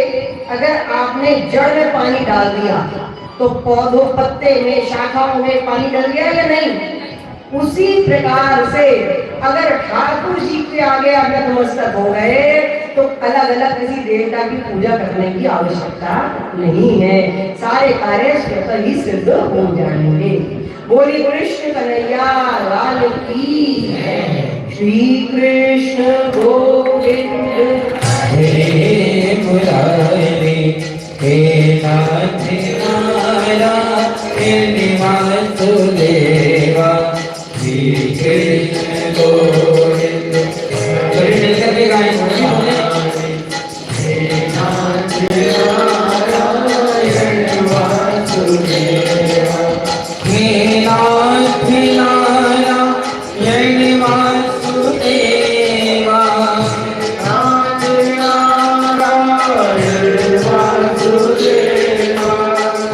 अगर आपने जड़ में पानी डाल दिया तो पौधों, पत्ते में, शाखाओं में पानी डल गया या नहीं? उसी प्रकार से अगर ठाकुर जी के आगे आप नतमस्तक हो गए तो अलग अलग किसी देवता की पूजा करने की आवश्यकता नहीं है, सारे कार्य स्वतः ही सिद्ध हो जाएंगे। बोली कृष्ण कन्हैया लाल की जय। श्री कृष्ण गोविंद हे मुरारी हे नाथ मारा हे वासुदेवा श्री कृष्ण गोविंद। कृष्ण सभी गाएं हे नाथ नारायण वासुदेवा हे नाथ नारायण वासुदेवा नाथ नारायण वासुदेवा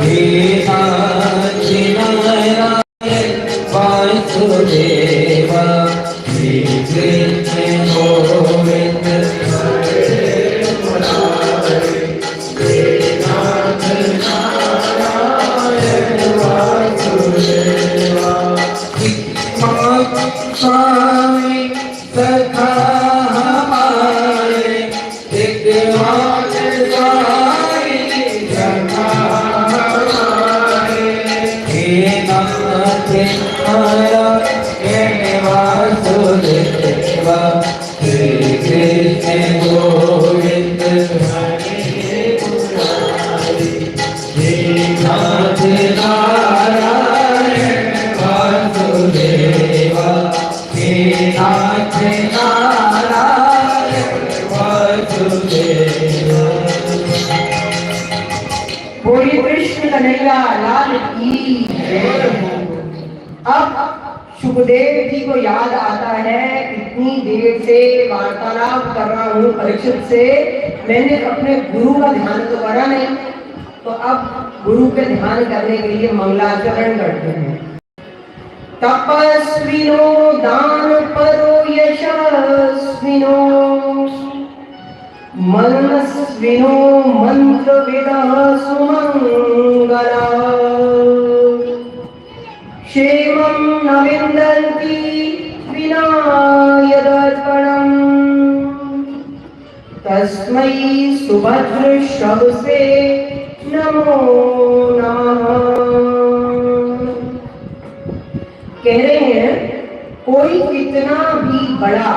हे नाथ नारायण वासुदेवा श्री कृष्ण गोविंद। स्वामी सखा हमारे दिग्वास स्वामी सखा हमारे हे नाथ नारायण वासुदेवा श्री कृष्ण गोविंद। हे नाथ नारायण वासुदेवा हे नाथ नारायण वासुदेवा। बोली कृष्ण कन्हैया लाल की जय। अब सुखदेव जी को याद आता है, इतनी देर से वार्तालाप कर रहा हूँ परीक्षित से, मैंने अपने गुरु का ध्यान तो करा नहीं। तो अब गुरु के ध्यान करने के लिए मंगलाचरण करते हैं। तपस्विनो दान परो यशस्विनो मनस्विनो मंत्रविदः सुमंगला क्षेमं न विन्दन्ति विना यदर्पणम् तस्मै सुभद्रश्रवसे नमो नमः। कह रहे हैं कोई कितना भी बड़ा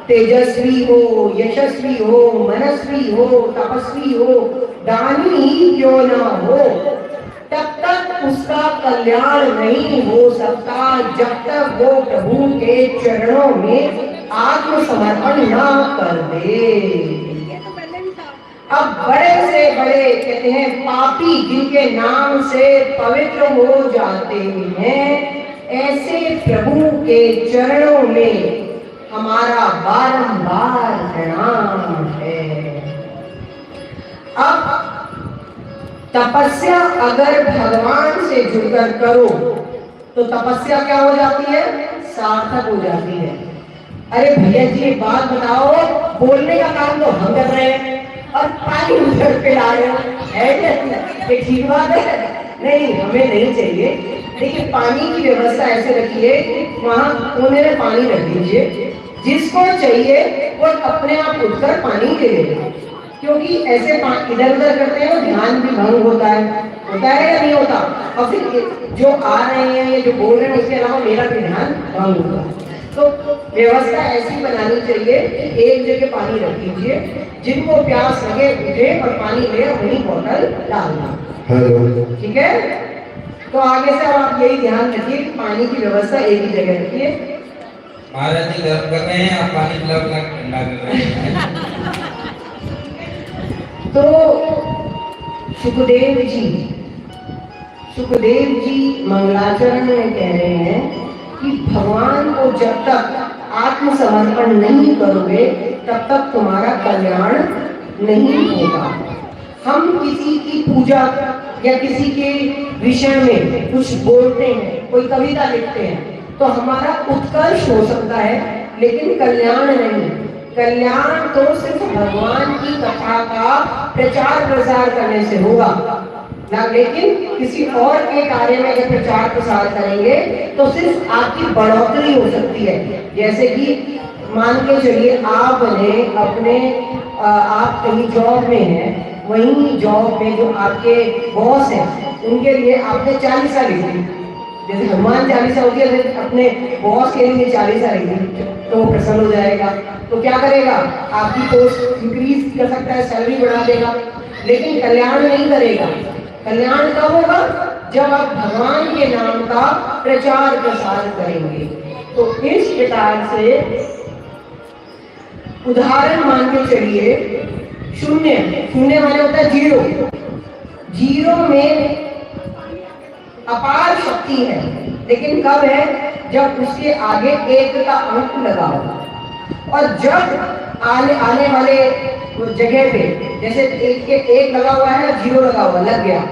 तेजस्वी हो, यशस्वी हो, मनस्वी हो, तपस्वी हो, दानी ही क्यों ना हो, तब तक उसका कल्याण नहीं हो सकता जब तक वो प्रभु के चरणों में आत्मसमर्पण ना कर दे। अब बड़े से बड़े कहते हैं पापी जिनके नाम से पवित्र हो जाते हैं, ऐसे प्रभु के चरणों में हमारा बारंबार प्रणाम है। अब तपस्या अगर भगवान से जुड़कर करो तो तपस्या क्या हो जाती है? सार्थक हो जाती है। अरे भैया जी एक बात बताओ, बोलने का काम तो हम कर रहे हैं और पानी उधर पे ला रहे हैं, ये ठीक बात है? नहीं, हमें नहीं चाहिए। देखिए पानी की व्यवस्था ऐसे रखिए, वहां कोने में पानी रख दीजिए, जिसको चाहिए वो अपने आप उठकर पानी ले लेगा। क्योंकि ऐसे इधर उधर करते हैं तो ध्यान भी भंग होता है या नहीं होता, और फिर जो आ रहे हैं या जो बोल रहे हैं उसके अलावा मेरा भी ध्यान भंग होता है। तो व्यवस्था ऐसी बनानी चाहिए कि एक जगह पानी रख दीजिए, जिनको प्यास लगे उठे और पानी ले वही बोतल डालना। ठीक है, तो आगे से अब आप यही ध्यान रखिए कि पानी की व्यवस्था एक ही जगह रखिए। महाराज जी गर्म कर रहे हैं, आप पानी पिला पिला ठंडा कर रहे हैं। तो सुखदेव जी मंगलाचरण में कह रहे हैं कि भगवान को जब तक आत्मसमर्पण नहीं करोगे तब तक तुम्हारा कल्याण नहीं होगा। हम किसी की पूजा या किसी के विषय में कुछ बोलते हैं, कोई कविता लिखते हैं, तो हमारा उत्कर्ष हो सकता है लेकिन कल्याण नहीं। कल्याण तो सिर्फ भगवान की कथा का प्रचार प्रसार करने से होगा ना, लेकिन किसी और के कार्य में अगर प्रचार प्रसार करेंगे तो सिर्फ आपकी बढ़ोतरी हो सकती है। जैसे कि मान के चलिए आपने अपने आप कहीं जॉब में हैं, वही जॉब में जो आपके बॉस हैं उनके लिए आपने 40 लिख दी, जैसे हनुमान 40 होती है, अपने बॉस के लिए 40 लिख दी तो वो प्रसन्न हो जाएगा। तो क्या करेगा, आपकी पोस्ट इंक्रीज कर सकता है, सैलरी बढ़ा देगा, लेकिन कल्याण नहीं करेगा। कल्याण कब होगा, जब आप भगवान के नाम का प्रचार प्रसार करेंगे। तो इस प्रकार से उदाहरण मान के चलिए, शून्य माने होता है जीरो में अपार शक्ति है, लेकिन कब है, जब उसके आगे एक का अंक लगा होगा। और जब आने वाले जगह पे जैसे एक के एक लगा हुआ है, जीरो लगा हुआ, लग गया,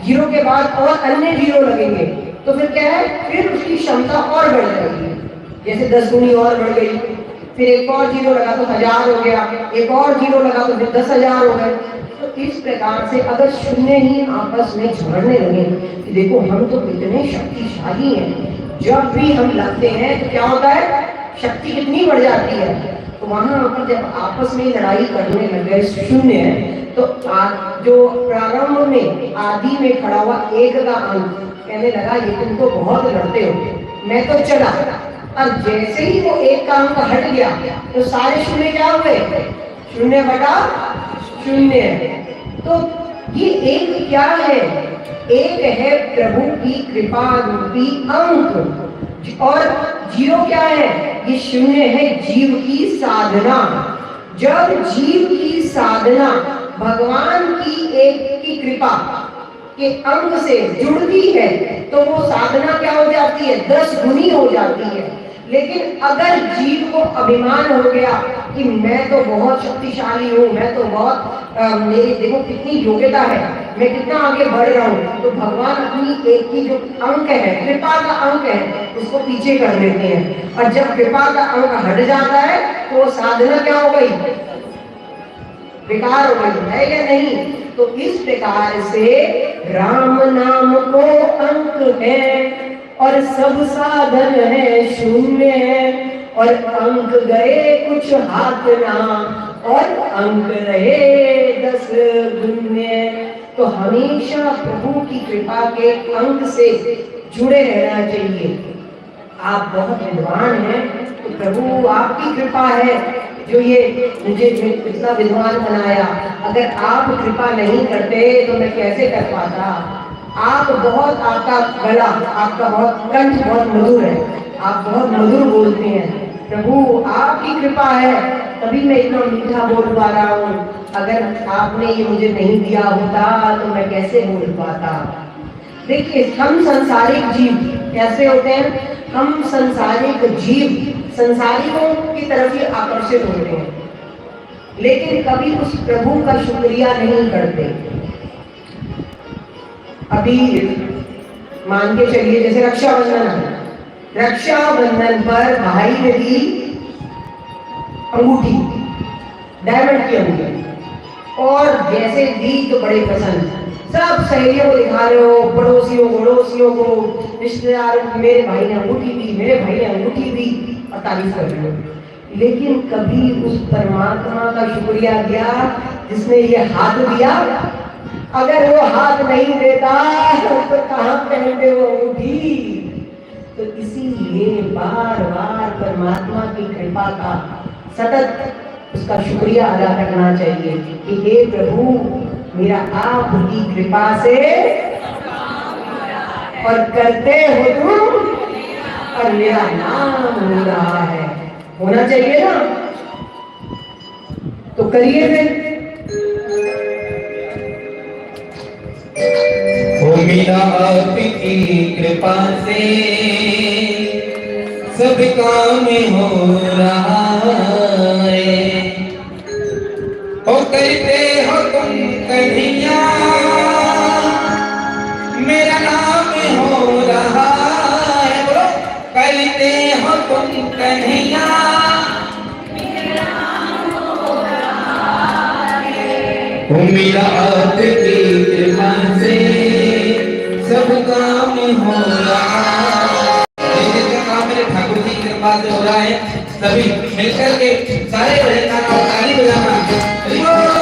जीरो के बाद और अन्य जीरो लगेंगे तो फिर क्या है, फिर उसकी क्षमता और बढ़ जाएगी। जैसे 10 गुनी और बढ़ गई, फिर एक और जीरो लगा तो 1000 हो गया, एक और जीरो लगा तो फिर 10,000 हो गए। तो इस प्रकार से अगर शून्य ही आपस में झगड़ने लगे कि देखो हम तो कितने शक्तिशाली हैं, जब भी हम लगते हैं तो क्या होता है, शक्ति कितनी बढ़ जाती है। तो वहां पर जब आपस में लड़ाई करने लगे शून्य, तो जो प्रारंभ में आदि में खड़ा हुआ एक का अंक कहने लगा ये तुम तो बहुत लड़ते हो, मैं तो चला। और जैसे ही वो एक का अंक हट गया तो सारे शून्य क्या हुए, 0/0। तो ये एक क्या है, एक है प्रभु की कृपा रूपी अंक, और जीरो क्या है, ये शून्य है जीव की साधना। जब जीव की साधना भगवान की एक की कृपा के अंक से जुड़ती है तो वो साधना क्या हो जाती है, 10 गुनी हो जाती है। लेकिन अगर जीव को अभिमान हो गया कि मैं तो बहुत शक्तिशाली हूँ, मैं तो बहुत मेरी देखो कितनी योग्यता है, मैं कितना आगे बढ़ रहा हूँ, तो भगवान अपनी एक की जो अंक है, कृपा का अंक है, उसको पीछे कर देते हैं। और जब कृपा का अंक हट जाता है तो वो साधना क्या हो गई, बेकार हो गई, है या नहीं। तो इस प्रकार से राम नाम को अंक है और सब साधन है शून्य है, और अंक गए कुछ हाथ ना और अंक रहे 10 गुण्य। तो हमेशा प्रभु की कृपा के अंक से जुड़े रहना चाहिए। आप बहुत विद्वान हैं तो प्रभु आपकी कृपा है जो ये मुझे इतना विद्वान बनाया, अगर आप कृपा नहीं करते तो मैं कैसे कर पाता। आप बहुत, आपका गला, आपका बहुत कंठ बहुत मधुर है, आप बहुत मधुर बोलते हैं, प्रभु आपकी कृपा है तभी मैं इतना मीठा बोल पा रहा हूँ। अगर आपने ये मुझे नहीं दिया होता तो मैं कैसे बोल पाता। देखिए हम संसारिक जीव कैसे होते हैं, हम संसारिक जीव संसारियों की तरफ ही आकर्षित होते हैं, लेकिन कभी उस प्रभु का शुक्रिया नहीं करते। अभी मान के चलिए जैसे रक्षाबंधन है, रक्षाबंधन पर भाई ने दी अंगूठी, डायमंड की अंगूठी, और जैसे दी तो बड़े प्रसन्न, सब सहेलियों को दिखा रहे हो, पड़ोसियों पड़ोसियों को, रिश्तेदारों को, मेरे भाई ने अंगूठी दी, मेरे भाई ने अंगूठी दी, और तारीफ कर रहे हो। लेकिन कभी उस परमात्मा का शुक्रिया किया जिसने ये हाथ दिया? अगर वो हाथ नहीं देता तो कहाँ पहनते वो अंगूठी? तो इसीलिए बार बार परमात्मा की कृपा का सतत उसका शुक्रिया अदा करना चाहिए कि हे प्रभु, मेरा आपकी कृपा से और करते हो तुम, और मेरा नाम हो रहा है। होना चाहिए ना, तो करिए फिर। ओ मेरा आपकी कृपा से सब काम हो रहा है। ओ करते हो तुम कन्हैया, मेरा नाम हो रहा है। बोलो, करते हो तुम कन्हैया, ओ मेरा आपकी कृपा से सब काम हो रहा है। जिसका काम मेरे ठाकुर जी की कृपा से हो रहा है, सभी मिलकर के सारे भजन और ताली बजाना। हरि बोल।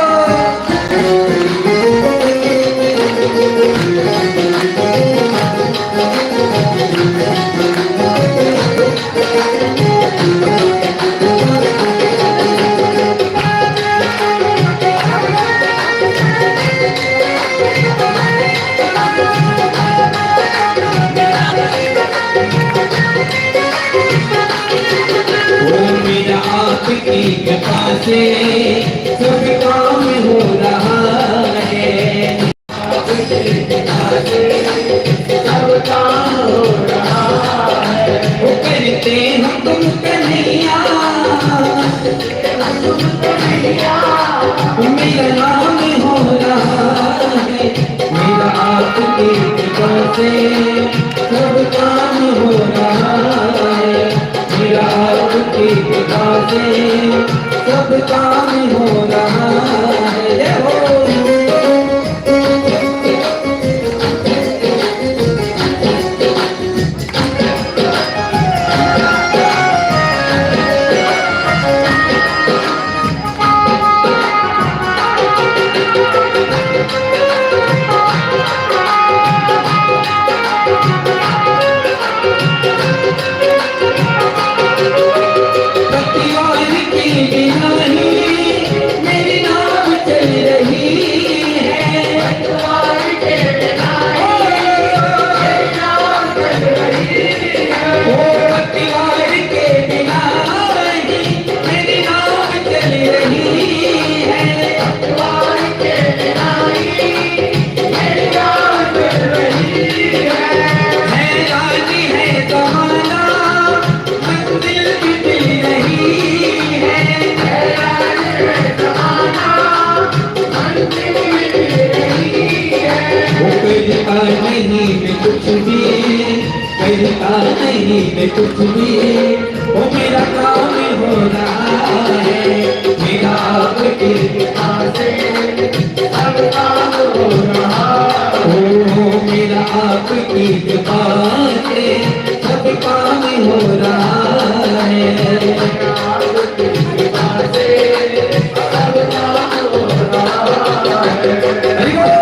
आपकी कृपा से सब काम हो रहा है। आपकी कृपा से सब काम हो रहा है। वो करते हम तुम कन्हैया, मेरा नाम हो रहा है। मेरा आपकी कृपा से सब काम हो रहा है। मेरा आपकी कृपा से सब काम हो रहा है। जय हो। नहीं में कुछ भी, करता नहीं में कुछ भी, वो मेरा काम हो रहा है। मेरा आपकी कृपा से सब काम हो रहा है। ओ मेरा आपकी कृपा से सब काम हो रहा है। आपकी कृपा से सब काम हो रहा है। हरि बोल।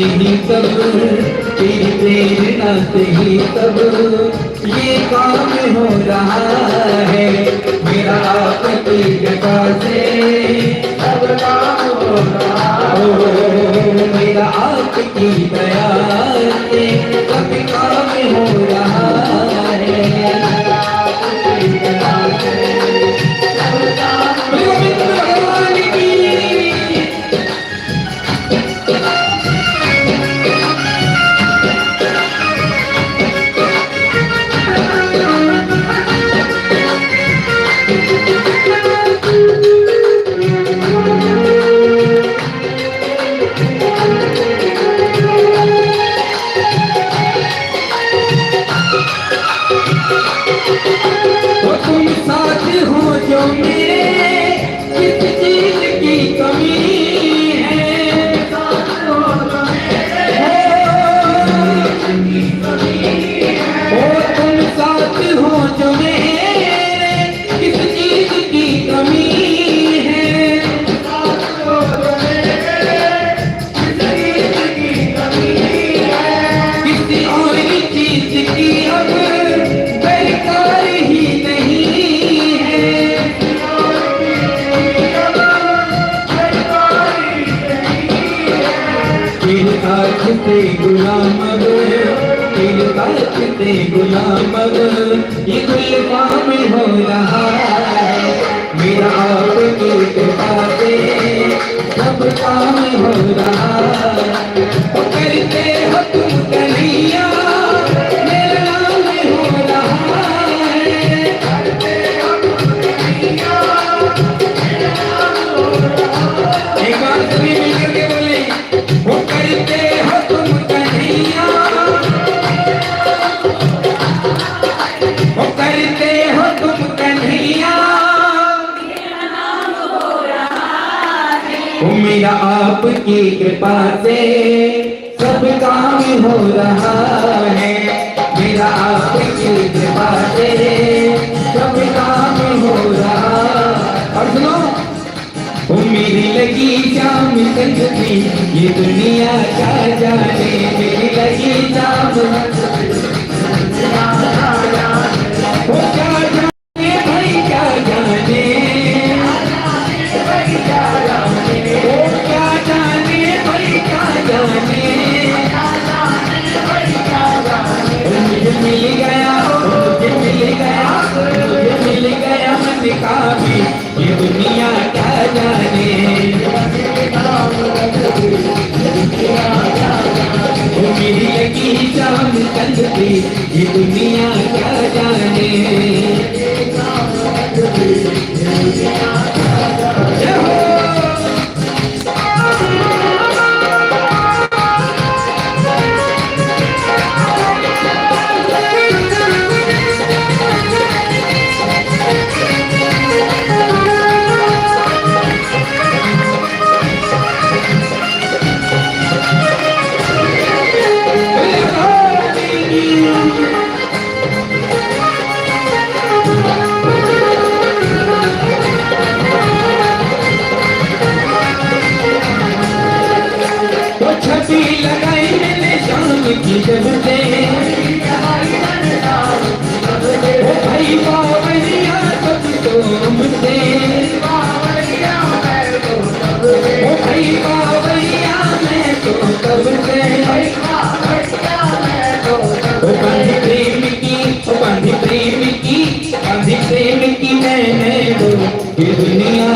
ही सब, तेरी प्रेरणा से ही सब ये काम हो रहा है। मेरा आपकी कृपा से सब काम हो रहा है। मेरा आपकी दया से सब काम हो रहा है। भगवान की तो तुम साथ हो जो मेरे, किस चीज की कमी है। ओ तुम साथ हो जो मेरे, किस चीज की कमी है। किसी और चीज की अब दरकार ही नहीं है। तेरे हाथ से गुलाम अब, तेरे हाथ से गुलाम अब ये गुलाम हो रहा है। मेरा आपकी कृपा से सब काम हो रहा है। तो करते हो तुम कन्हैया, मेरा नाम हो रहा है। एक बार सभी मिलकर के बोले, वो करते हो तुम कन्हैया, वो करते हो तुम कन्हैया। वो मेरा आपकी कृपा से सब काम हो रहा है। मेरा आपकी कृपा से सब काम हो रहा। और सुनो, वो मेरी लगी जाम संगती, ये दुनिया क्या जाने। मेरी लगी जाम वो क्या जाने भाई, क्या जाने। वो क्या जाने भाई, क्या जाने। मुझे मिल गया, मुझे मिल गया, मुझे मिल गया मन का भी, ये दुनिया क्या जाने। वो मेरी लगी जान चलती, ये दुनिया क्या जाने। जय हो। छवि लगाई मैंने शाम की जब से, ओ भाई बावरिया तब तो मुझसे, ओ भाई बावरिया मैं तो तब से। ओ बांधी प्रेम की, ओ बांधी प्रेम की, बांधी प्रेम की मैंने वो ये दुनिया